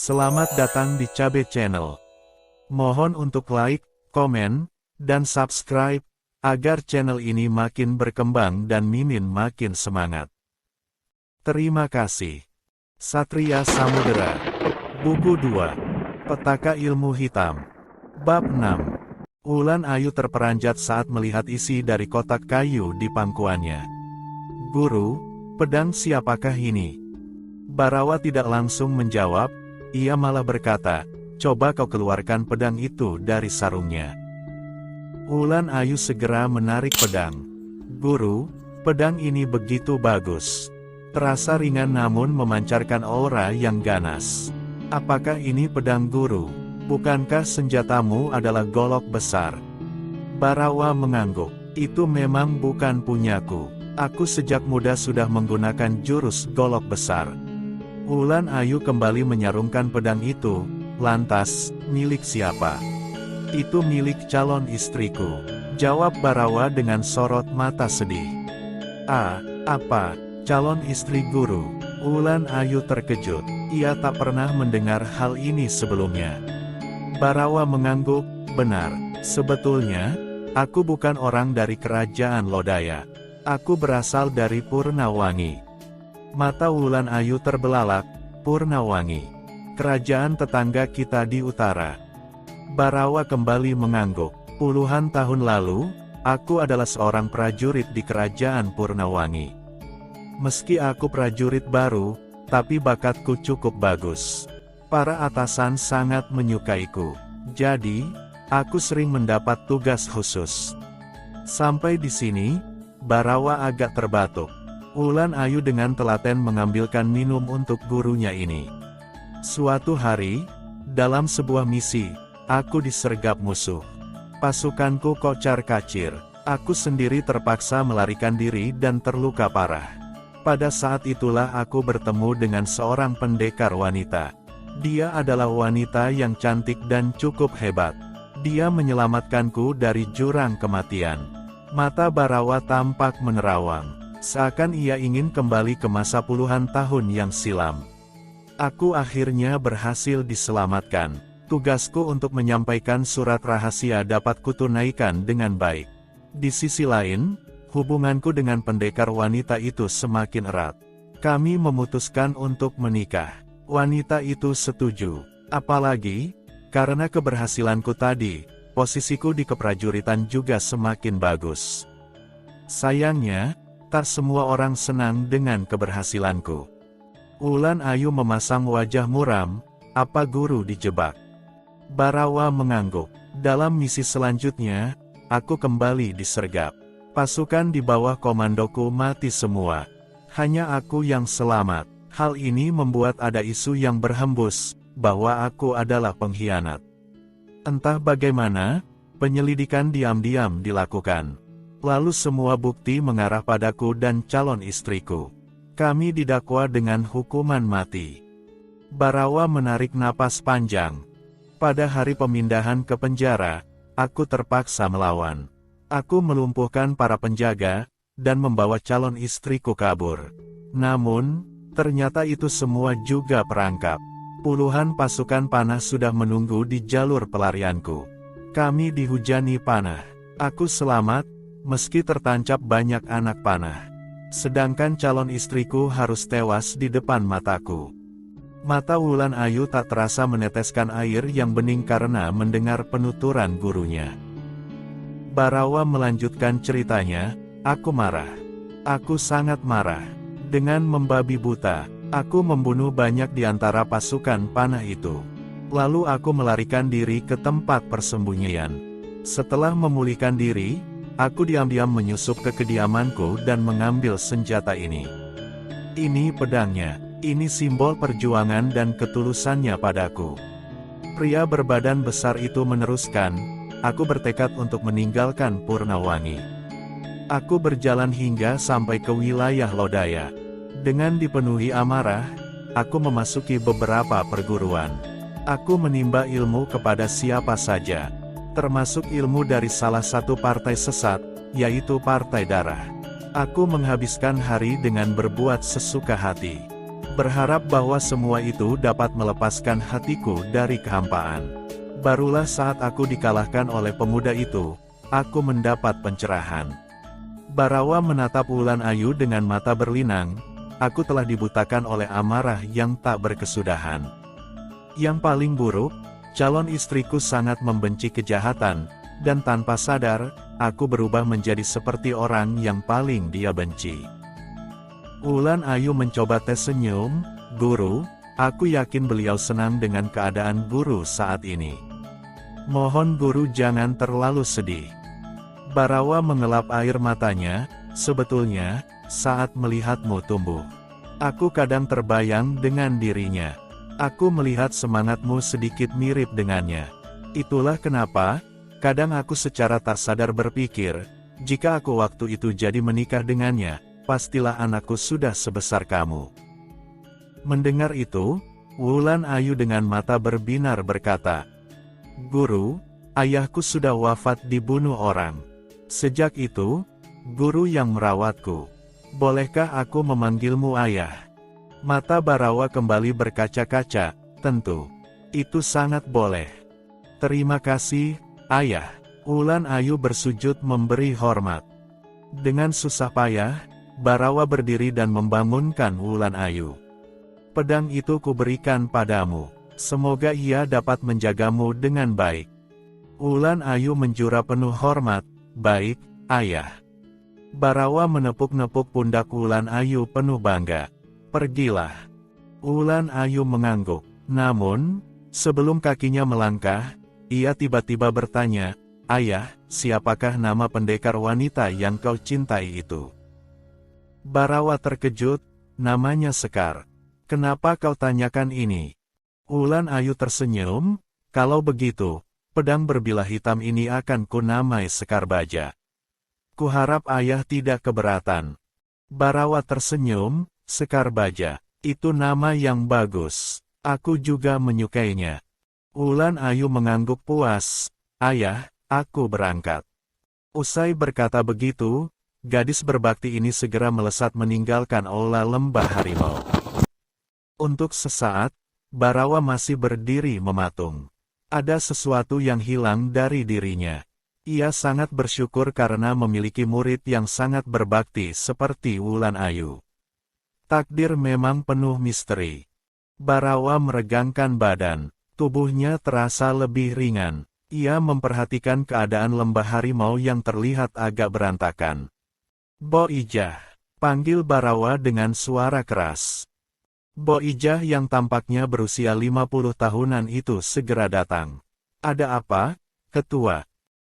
Selamat datang di Cabe Channel. Mohon untuk like, komen, dan subscribe, agar channel ini makin berkembang dan Mimin makin semangat. Terima kasih. Satria Samudera. Buku 2. Petaka Ilmu Hitam. Bab 6. Wulan Ayu terperanjat saat melihat isi dari kotak kayu di pangkuannya. Guru, pedang siapakah ini? Barawa tidak langsung menjawab. Ia malah berkata, coba kau keluarkan pedang itu dari sarungnya. Wulan Ayu segera menarik pedang. Guru, pedang ini begitu bagus. Terasa ringan namun memancarkan aura yang ganas. Apakah ini pedang guru? Bukankah senjatamu adalah golok besar? Barawa mengangguk. Itu memang bukan punyaku. Aku sejak muda sudah menggunakan jurus golok besar. Wulan Ayu kembali menyarungkan pedang itu, lantas, milik siapa? Itu milik calon istriku, jawab Barawa dengan sorot mata sedih. Apa? Calon istri guru? Wulan Ayu terkejut, ia tak pernah mendengar hal ini sebelumnya. Barawa mengangguk, benar, sebetulnya, aku bukan orang dari kerajaan Lodaya. Aku berasal dari Purnawangi. Mata Wulan Ayu terbelalak, Purnawangi. Kerajaan tetangga kita di utara. Barawa kembali mengangguk. Puluhan tahun lalu, aku adalah seorang prajurit di kerajaan Purnawangi. Meski aku prajurit baru, tapi bakatku cukup bagus. Para atasan sangat menyukaiku. Jadi, aku sering mendapat tugas khusus. Sampai di sini, Barawa agak terbatuk. Wulan Ayu dengan telaten mengambilkan minum untuk gurunya ini. Suatu hari, dalam sebuah misi, aku disergap musuh. Pasukanku kocar-kacir. Aku sendiri terpaksa melarikan diri dan terluka parah. Pada saat itulah aku bertemu dengan seorang pendekar wanita. Dia adalah wanita yang cantik dan cukup hebat. Dia menyelamatkanku dari jurang kematian. Mata Barawa tampak menerawang. Seakan ia ingin kembali ke masa puluhan tahun yang silam. Aku akhirnya berhasil diselamatkan. Tugasku untuk menyampaikan surat rahasia dapat kutunaikan dengan baik. Di sisi lain, hubunganku dengan pendekar wanita itu semakin erat. Kami memutuskan untuk menikah. Wanita itu setuju. Apalagi, karena keberhasilanku tadi, posisiku di keprajuritan juga semakin bagus. Sayangnya, tak semua orang senang dengan keberhasilanku. Wulan Ayu memasang wajah muram, apa guru dijebak? Barawa mengangguk. Dalam misi selanjutnya, aku kembali disergap. Pasukan di bawah komandoku mati semua. Hanya aku yang selamat. Hal ini membuat ada isu yang berhembus, bahwa aku adalah pengkhianat. Entah bagaimana, penyelidikan diam-diam dilakukan. Lalu semua bukti mengarah padaku dan calon istriku. Kami didakwa dengan hukuman mati. Barawa menarik napas panjang. Pada hari pemindahan ke penjara, aku terpaksa melawan. Aku melumpuhkan para penjaga, dan membawa calon istriku kabur. Namun, ternyata itu semua juga perangkap. Puluhan pasukan panah sudah menunggu di jalur pelarianku. Kami dihujani panah. Aku selamat, meski tertancap banyak anak panah. Sedangkan calon istriku harus tewas di depan mataku. Mata Wulan Ayu tak terasa meneteskan air yang bening karena mendengar penuturan gurunya. Barawa melanjutkan ceritanya, aku marah. Aku sangat marah. Dengan membabi buta, aku membunuh banyak di antara pasukan panah itu. Lalu aku melarikan diri ke tempat persembunyian. Setelah memulihkan diri, aku diam-diam menyusup ke kediamanku dan mengambil senjata ini. Ini pedangnya, ini simbol perjuangan dan ketulusannya padaku. Pria berbadan besar itu meneruskan, aku bertekad untuk meninggalkan Purnawangi. Aku berjalan hingga sampai ke wilayah Lodaya. Dengan dipenuhi amarah, aku memasuki beberapa perguruan. Aku menimba ilmu kepada siapa saja. Termasuk ilmu dari salah satu partai sesat, yaitu Partai Darah. Aku menghabiskan hari dengan berbuat sesuka hati. berharap bahwa semua itu dapat melepaskan hatiku dari kehampaan. Barulah saat aku dikalahkan oleh pemuda itu, aku mendapat pencerahan. Barawa menatap Wulan Ayu dengan mata berlinang, aku telah dibutakan oleh amarah yang tak berkesudahan. Yang paling buruk, calon istriku sangat membenci kejahatan, dan tanpa sadar, aku berubah menjadi seperti orang yang paling dia benci. Wulan Ayu mencoba tersenyum, "Guru, aku yakin beliau senang dengan keadaan guru saat ini. Mohon guru jangan terlalu sedih." Barawa mengelap air matanya, "Sebetulnya, saat melihatmu tumbuh, aku kadang terbayang dengan dirinya. Aku melihat semangatmu sedikit mirip dengannya. Itulah kenapa, kadang aku secara tak sadar berpikir, jika aku waktu itu jadi menikah dengannya, pastilah anakku sudah sebesar kamu." Mendengar itu, Wulan Ayu dengan mata berbinar berkata, "Guru, ayahku sudah wafat dibunuh orang. Sejak itu, guru yang merawatku. Bolehkah aku memanggilmu ayah?" Mata Barawa kembali berkaca-kaca, "Tentu. Itu sangat boleh. Terima kasih, ayah." Wulan Ayu bersujud memberi hormat. Dengan susah payah, Barawa berdiri dan membangunkan Wulan Ayu. "Pedang itu kuberikan padamu. Semoga ia dapat menjagamu dengan baik." Wulan Ayu menjura penuh hormat, "Baik, ayah." Barawa menepuk-nepuk pundak Wulan Ayu penuh bangga. "Pergilah." Wulan Ayu mengangguk. Namun, sebelum kakinya melangkah, ia tiba-tiba bertanya, "Ayah, siapakah nama pendekar wanita yang kau cintai itu?" Barawa terkejut, "Namanya Sekar. Kenapa kau tanyakan ini?" Wulan Ayu tersenyum, "Kalau begitu, pedang berbilah hitam ini akan kunamai Sekar Baja. Kuharap ayah tidak keberatan." Barawa tersenyum, "Sekar Baja, itu nama yang bagus. Aku juga menyukainya." Wulan Ayu mengangguk puas, "Ayah, aku berangkat." Usai berkata begitu, gadis berbakti ini segera melesat meninggalkan aula lembah harimau. Untuk sesaat, Barawa masih berdiri mematung. Ada sesuatu yang hilang dari dirinya. Ia sangat bersyukur karena memiliki murid yang sangat berbakti seperti Wulan Ayu. Takdir memang penuh misteri. Barawa meregangkan badan, tubuhnya terasa lebih ringan. Ia memperhatikan keadaan lembah harimau yang terlihat agak berantakan. "Bo Ijah," panggil Barawa dengan suara keras. Bo Ijah yang tampaknya berusia 50 tahunan itu segera datang. "Ada apa, Ketua?"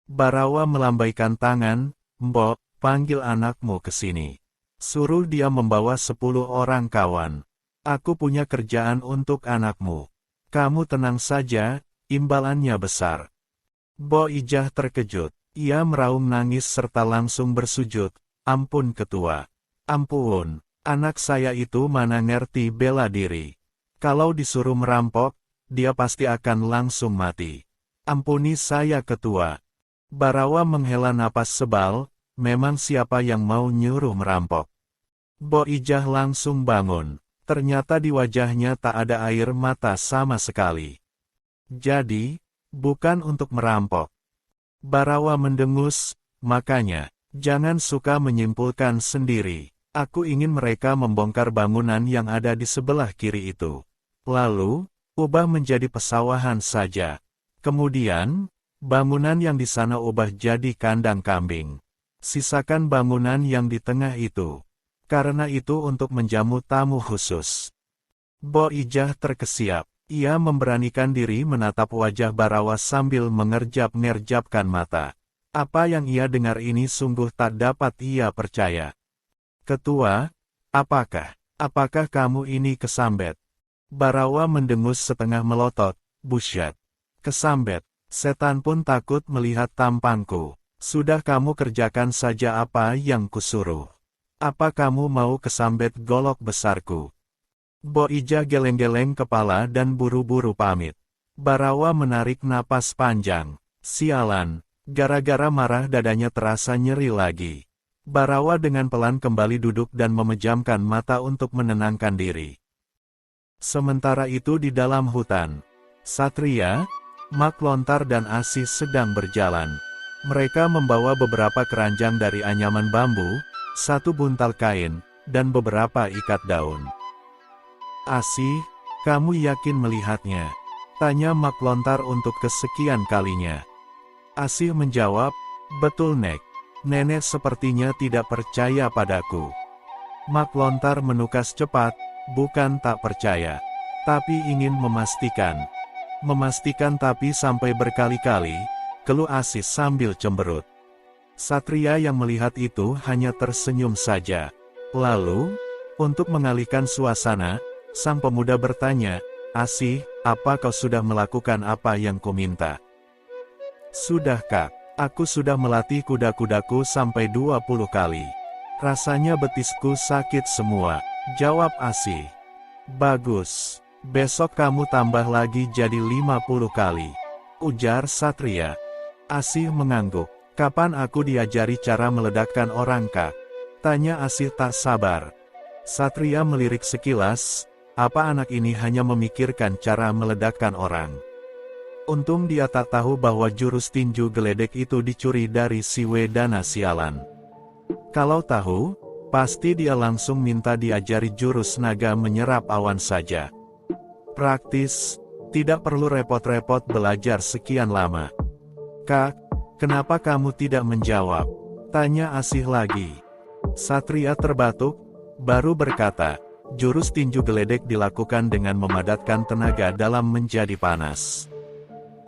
Barawa melambaikan tangan, "Mbok, panggil anakmu ke sini. Suruh dia membawa 10 orang kawan. Aku punya kerjaan untuk anakmu. Kamu tenang saja, imbalannya besar." Bo Ijah terkejut. Ia meraung nangis serta langsung bersujud, "Ampun Ketua. Ampun, anak saya itu mana ngerti bela diri. Kalau disuruh merampok, dia pasti akan langsung mati. Ampuni saya Ketua." Barawa menghela napas sebal, memang siapa yang mau nyuruh merampok. Bo Ijah langsung bangun. Ternyata di wajahnya tak ada air mata sama sekali. "Jadi, bukan untuk merampok." Barawa mendengus, "Makanya, jangan suka menyimpulkan sendiri. Aku ingin mereka membongkar bangunan yang ada di sebelah kiri itu. Lalu, ubah menjadi pesawahan saja. Kemudian, bangunan yang di sana ubah jadi kandang kambing. Sisakan bangunan yang di tengah itu. Karena itu untuk menjamu tamu khusus." Bo Ijah terkesiap. Ia memberanikan diri menatap wajah Barawa sambil mengerjap-ngerjapkan mata. Apa yang ia dengar ini sungguh tak dapat ia percaya. "Ketua, apakah kamu ini kesambet?" Barawa mendengus setengah melotot, "Busyat. Kesambet. Setan pun takut melihat tampangku. Sudah kamu kerjakan saja apa yang kusuruh. Apa kamu mau kesambet golok besarku?" Bo Ijah geleng-geleng kepala dan buru-buru pamit. Barawa menarik napas panjang. Sialan, gara-gara marah dadanya terasa nyeri lagi. Barawa dengan pelan kembali duduk dan memejamkan mata untuk menenangkan diri. Sementara itu di dalam hutan, Satria, Mak Lontar dan Asih sedang berjalan. Mereka membawa beberapa keranjang dari anyaman bambu, satu buntal kain, dan beberapa ikat daun. Asih, kamu yakin melihatnya? Tanya Mak Lontar untuk kesekian kalinya. Asih menjawab, betul Nek. Nenek sepertinya tidak percaya padaku. Mak Lontar menukas cepat, bukan tak percaya, tapi ingin memastikan. Memastikan tapi sampai berkali-kali, keluh Asih sambil cemberut. Satria yang melihat itu hanya tersenyum saja. Lalu, untuk mengalihkan suasana, sang pemuda bertanya, Asih, apa kau sudah melakukan apa yang kuminta? Sudah Kak, aku sudah melatih kuda-kudaku sampai 20 kali. Rasanya betisku sakit semua, jawab Asih. Bagus, besok kamu tambah lagi jadi 50 kali, ujar Satria. Asih mengangguk. Kapan aku diajari cara meledakkan orang Kak? Tanya Asih tak sabar. Satria melirik sekilas, apa anak ini hanya memikirkan cara meledakkan orang. Untung dia tak tahu bahwa jurus tinju geledek itu dicuri dari si Wedana sialan. Kalau tahu, pasti dia langsung minta diajari jurus naga menyerap awan saja. Praktis, tidak perlu repot-repot belajar sekian lama. Kak, kenapa kamu tidak menjawab? Tanya Asih lagi. Satria terbatuk, baru berkata, jurus tinju geledek dilakukan dengan memadatkan tenaga dalam menjadi panas.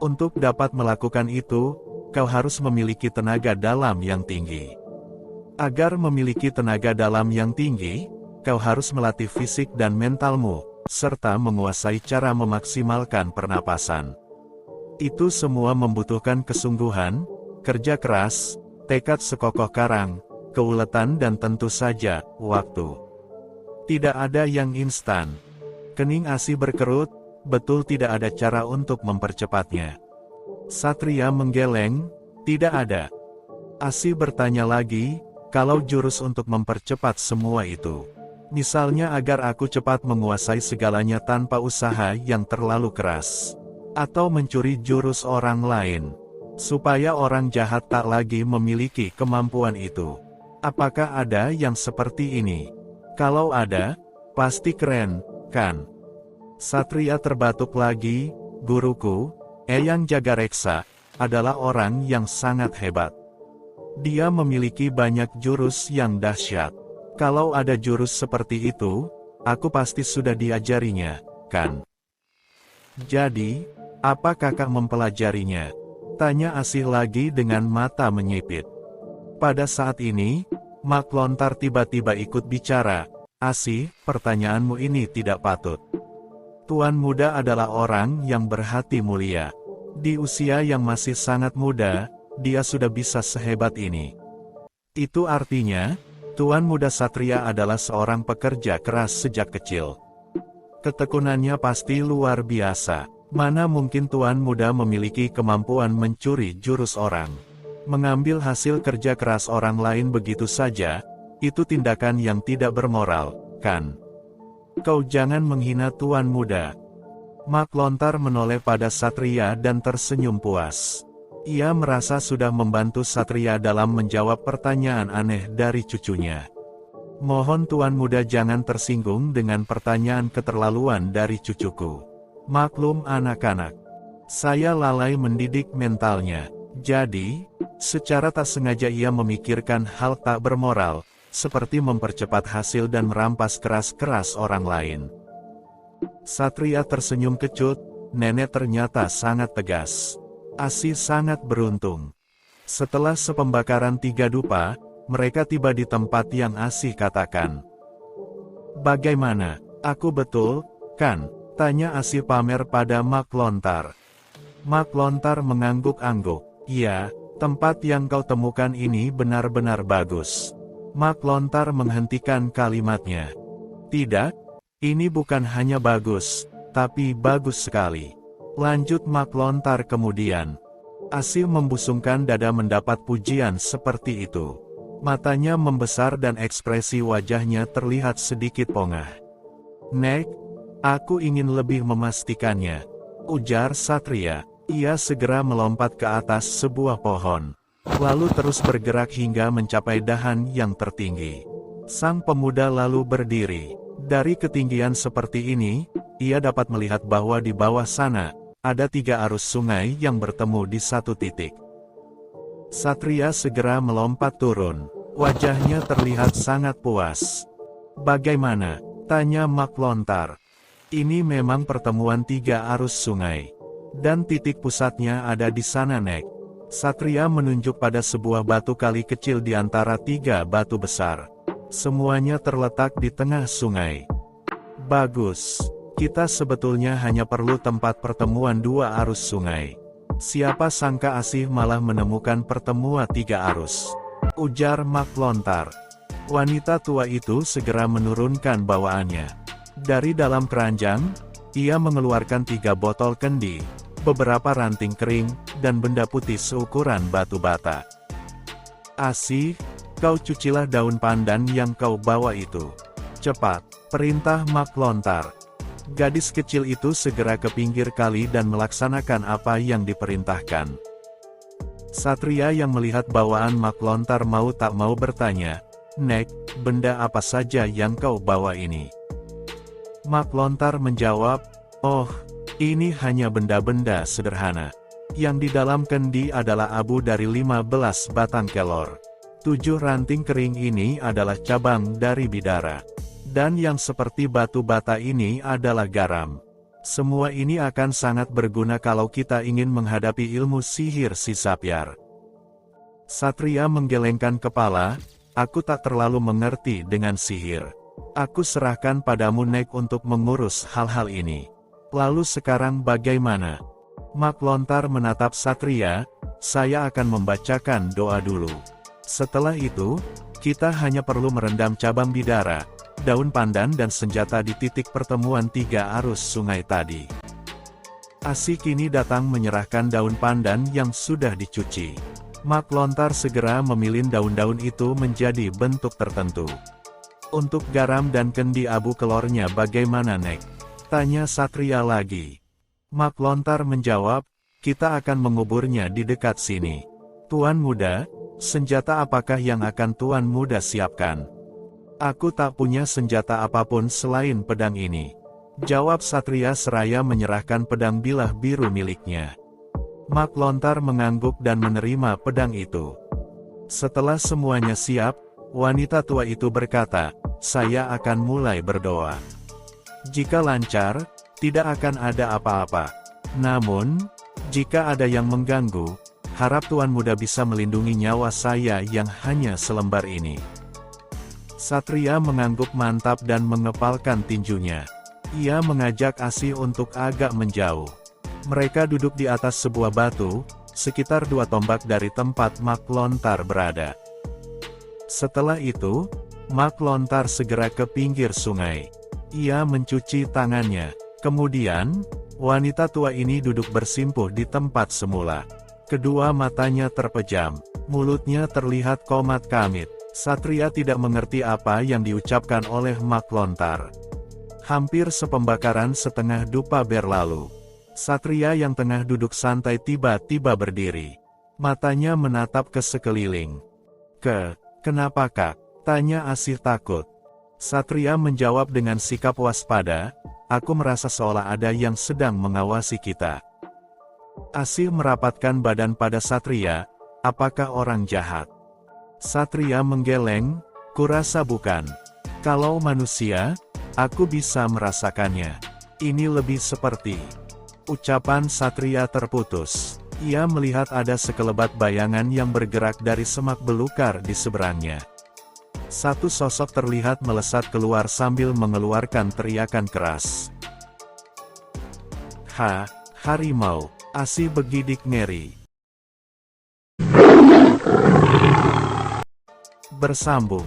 Untuk dapat melakukan itu, kau harus memiliki tenaga dalam yang tinggi. Agar memiliki tenaga dalam yang tinggi, kau harus melatih fisik dan mentalmu, serta menguasai cara memaksimalkan pernapasan. Itu semua membutuhkan kesungguhan, kerja keras, tekad sekokoh karang, keuletan dan tentu saja, waktu. Tidak ada yang instan. Kening Asih berkerut, betul tidak ada cara untuk mempercepatnya. Satria menggeleng, tidak ada. Asih bertanya lagi, kalau jurus untuk mempercepat semua itu. Misalnya agar aku cepat menguasai segalanya tanpa usaha yang terlalu keras. Atau mencuri jurus orang lain. Supaya orang jahat tak lagi memiliki kemampuan itu. Apakah ada yang seperti ini? Kalau ada, pasti keren, kan? Satria terbatuk lagi, guruku, Eyang Jagareksa, adalah orang yang sangat hebat. Dia memiliki banyak jurus yang dahsyat. Kalau ada jurus seperti itu, aku pasti sudah diajarinya, kan? Jadi, apa kakak mempelajarinya? Tanya Asih lagi dengan mata menyipit. Pada saat ini, Mak Lontar tiba-tiba ikut bicara. Asih, pertanyaanmu ini tidak patut. Tuan muda adalah orang yang berhati mulia. Di usia yang masih sangat muda, dia sudah bisa sehebat ini. Itu artinya, Tuan muda Satria adalah seorang pekerja keras sejak kecil. Ketekunannya pasti luar biasa. Mana mungkin Tuan muda memiliki kemampuan mencuri jurus orang. Mengambil hasil kerja keras orang lain begitu saja, itu tindakan yang tidak bermoral, kan? Kau jangan menghina Tuan muda. Mak Lontar menoleh pada Satria dan tersenyum puas. Ia merasa sudah membantu Satria dalam menjawab pertanyaan aneh dari cucunya. Mohon Tuan muda jangan tersinggung dengan pertanyaan keterlaluan dari cucuku. Maklum anak-anak, saya lalai mendidik mentalnya. Jadi, secara tak sengaja ia memikirkan hal tak bermoral, seperti mempercepat hasil dan merampas keras-keras orang lain. Satria tersenyum kecut, nenek ternyata sangat tegas. Asih sangat beruntung. Setelah sepembakaran 3 dupa, mereka tiba di tempat yang Asih katakan. Bagaimana, aku betul, kan? Tanya Asih pamer pada Mak Lontar. Mak Lontar mengangguk-angguk. Iya, tempat yang kau temukan ini benar-benar bagus. Mak Lontar menghentikan kalimatnya. Tidak, ini bukan hanya bagus, tapi bagus sekali. Lanjut Mak Lontar kemudian. Asih membusungkan dada mendapat pujian seperti itu. Matanya membesar dan ekspresi wajahnya terlihat sedikit pongah. Nek, Aku ingin lebih memastikannya, ujar Satria. Ia segera melompat ke atas sebuah pohon, lalu terus bergerak hingga mencapai dahan yang tertinggi. Sang pemuda lalu berdiri. Dari ketinggian seperti ini, ia dapat melihat bahwa di bawah sana, ada 3 arus sungai yang bertemu di satu titik. Satria segera melompat turun. Wajahnya terlihat sangat puas. Bagaimana? Tanya Mak Lontar. Ini memang pertemuan 3 arus sungai. Dan titik pusatnya ada di sana, Nek. Satria menunjuk pada sebuah batu kali kecil di antara 3 batu besar. Semuanya terletak di tengah sungai. Bagus. Kita sebetulnya hanya perlu tempat pertemuan 2 arus sungai. Siapa sangka Asih malah menemukan pertemuan 3 arus, ujar Mak Lontar. Wanita tua itu segera menurunkan bawaannya. Dari dalam keranjang, ia mengeluarkan 3 botol kendi, beberapa ranting kering, dan benda putih seukuran batu bata. Asih, kau cucilah daun pandan yang kau bawa itu. Cepat, perintah Mak Lontar. Gadis kecil itu segera ke pinggir kali dan melaksanakan apa yang diperintahkan. Satria yang melihat bawaan Mak Lontar mau tak mau bertanya, Nek, benda apa saja yang kau bawa ini? Mak Lontar menjawab, oh, ini hanya benda-benda sederhana. Yang di dalam kendi adalah abu dari 15 batang kelor. 7 ranting kering ini adalah cabang dari bidara. Dan yang seperti batu bata ini adalah garam. Semua ini akan sangat berguna kalau kita ingin menghadapi ilmu sihir si Sapyar. Satria menggelengkan kepala, aku tak terlalu mengerti dengan sihir. Aku serahkan padamu, Nek, untuk mengurus hal-hal ini. Lalu sekarang bagaimana? Mak Lontar menatap Satria, saya akan membacakan doa dulu. Setelah itu, kita hanya perlu merendam cabang bidara, daun pandan dan senjata di titik pertemuan 3 arus sungai tadi. Asih kini datang menyerahkan daun pandan yang sudah dicuci. Mak Lontar segera memilih daun-daun itu menjadi bentuk tertentu. Untuk garam dan kendi abu kelornya bagaimana, Nek? Tanya Satria lagi. Mak Lontar menjawab, kita akan menguburnya di dekat sini. Tuan Muda, senjata apakah yang akan Tuan Muda siapkan? Aku tak punya senjata apapun selain pedang ini, jawab Satria seraya menyerahkan pedang bilah biru miliknya. Mak Lontar mengangguk dan menerima pedang itu. Setelah semuanya siap, wanita tua itu berkata, saya akan mulai berdoa. Jika lancar, tidak akan ada apa-apa. Namun, jika ada yang mengganggu, harap Tuan Muda bisa melindungi nyawa saya yang hanya selembar ini. Satria mengangguk mantap dan mengepalkan tinjunya. Ia mengajak Asih untuk agak menjauh. Mereka duduk di atas sebuah batu, sekitar 2 tombak dari tempat Mak Lontar berada. Setelah itu, Mak Lontar segera ke pinggir sungai. Ia mencuci tangannya. Kemudian, wanita tua ini duduk bersimpuh di tempat semula. Kedua matanya terpejam, mulutnya terlihat komat kamit. Satria tidak mengerti apa yang diucapkan oleh Mak Lontar. Hampir sepembakaran setengah dupa berlalu. Satria yang tengah duduk santai tiba-tiba berdiri. Matanya menatap ke sekeliling. Kenapa, Kak? Tanya Asih takut. Satria menjawab dengan sikap waspada, aku merasa seolah ada yang sedang mengawasi kita. Asih merapatkan badan pada Satria, apakah orang jahat? Satria menggeleng, kurasa bukan. Kalau manusia, aku bisa merasakannya. Ini lebih seperti. Ucapan Satria terputus. Ia melihat ada sekelebat bayangan yang bergerak dari semak belukar di seberangnya. Satu sosok terlihat melesat keluar sambil mengeluarkan teriakan keras. Harimau, Asih begidik ngeri. Bersambung.